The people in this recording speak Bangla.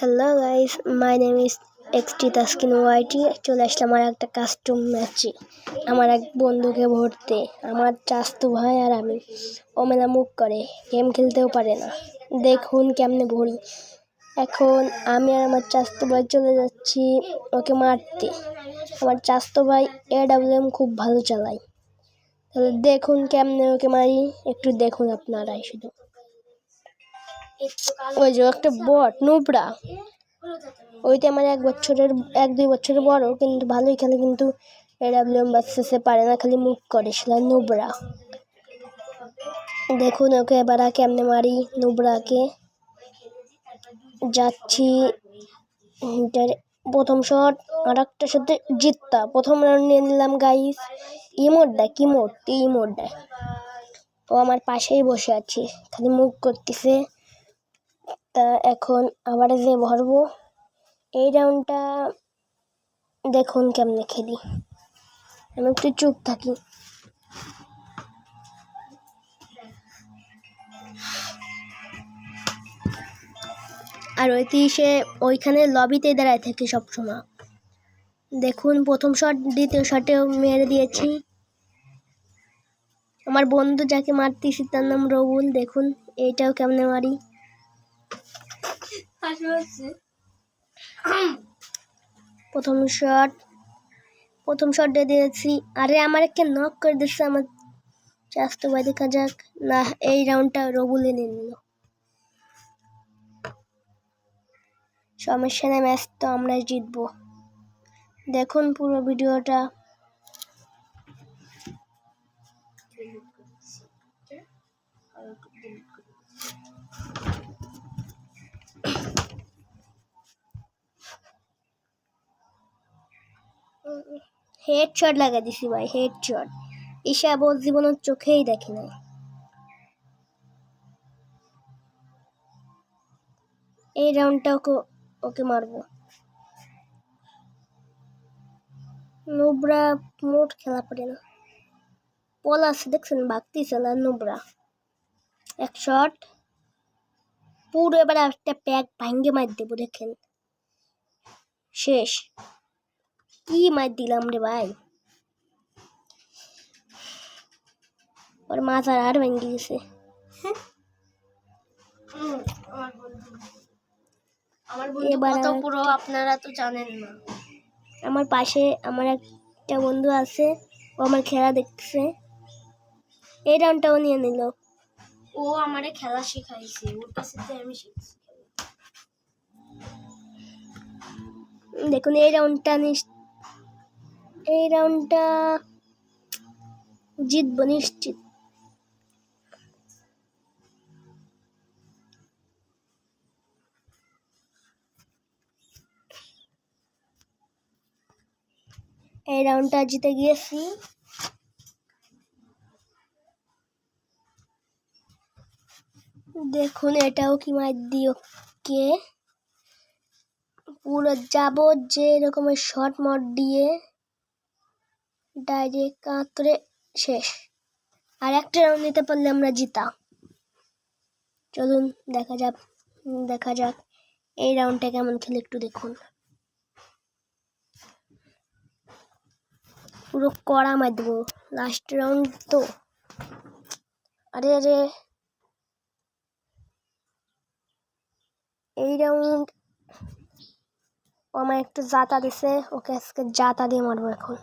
Hello guys, my name is XT Taskin YT. চলে আসলাম আমার একটা কাস্টম ম্যাচে আমার এক বন্ধুকে ভরতে। আমার চাস্তু ভাই আর আমি। ও মেলা মুখ করে, গেম খেলতেও পারে না। দেখুন কেমনে ভরি। এখন আমি আর আমার চাস্তু ভাই চলে যাচ্ছি ওকে মারতে। আমার চাস্তু ভাই AWM খুব ভালো চালায়। তাহলে দেখুন কেমনে ওকে মারি, একটু দেখুন আপনারাই শুধু। ওই যে একটা বট নুবরা, ওইটা আমার 1-2 বছরের বড়, কিন্তু ভালোই খেলে, কিন্তু AWM বাচ্চাসে পারে না, খালি মুখ করে, সেটা নুবরা। দেখুন ওকে এবার কেমনে মারি নুবরাকে। যাচ্ছি, প্রথম শট আর একটা সাথে জিততা। প্রথম রাউন্ড নিয়ে নিলাম গাইস। ইমোট দেয়। ও আমার পাশেই বসে আছে, খালি মুখ করতেছে। তা এখন আবার যে ভরবো। এই রাউন্ডটা দেখুন কেমনে খেলি। আমি একটু চুপ থাকি। আর ওইখানে লবিতে দাঁড়ায় থাকে সবসময়। দেখুন প্রথম শট, দ্বিতীয় শটেও মেরে দিয়েছি। আমার বন্ধু যাকে মারতেছি তার নাম রবুল। দেখুন এইটাও কেমনে মারি। প্রথম শট দিয়ে দিয়েছি। আরে আমার একটা নক করে দিচ্ছে আমার চাস্তু ভাই। দেখা যাক। না, এই রাউন্ডটা রবুলে নিয়ে নিল। সমস্যা নেই, ম্যাচ তো আমরাই জিতবো। দেখুন পুরো ভিডিওটা। হেডশট লাগা দিছি ভাই, হেডশট। ঈশা বোস জীবনের চোখেই দেখে নাই। এই রাউন্ডটা ওকে মারবো। নুবরা মোট খেলা পারে না। পল আছে দেখছেন, বাগতি চালা নুবরা। এক শট পুরো, এবার একটা প্যাক ভাঙ্গে মার দেবো। দেখেন শেষ। কি মার দিলাম রে ভাই, ওর মাথার আর ভেঙে গেছে। এবার পুরো আপনারা তো জানেন না। আমার পাশে আমার একটা বন্ধু আছে, ও আমার খেলা দেখছে। এই রাউন্ডটাও নিয়ে নিল। ও আমারে খেলা শেখাইছে, ওর কাছে আমি শিখছি। দেখুন এই রাউন্ডটা জিতবো নিশ্চিত। এই রাউন্ডটা জিতে গিয়েছি। দেখুন এটাও কি মার দিও কে পুরো যাবো যে রকমের শর্ট মট দিয়ে ডাইরেক্ট কাঁতরে শেষ। আর একটা রাউন্ড নিতে পারলে আমরা জিতা। চলুন দেখা যাক এই রাউন্ডটা কেমন খেলে একটু দেখুন। পুরো কড়া মার দেবো, লাস্ট রাউন্ড তো। আরে এই রাউন্ড ও আমার একটু জাতা দিছে, ওকে আজকে জাতা দিয়ে মারবো এখন।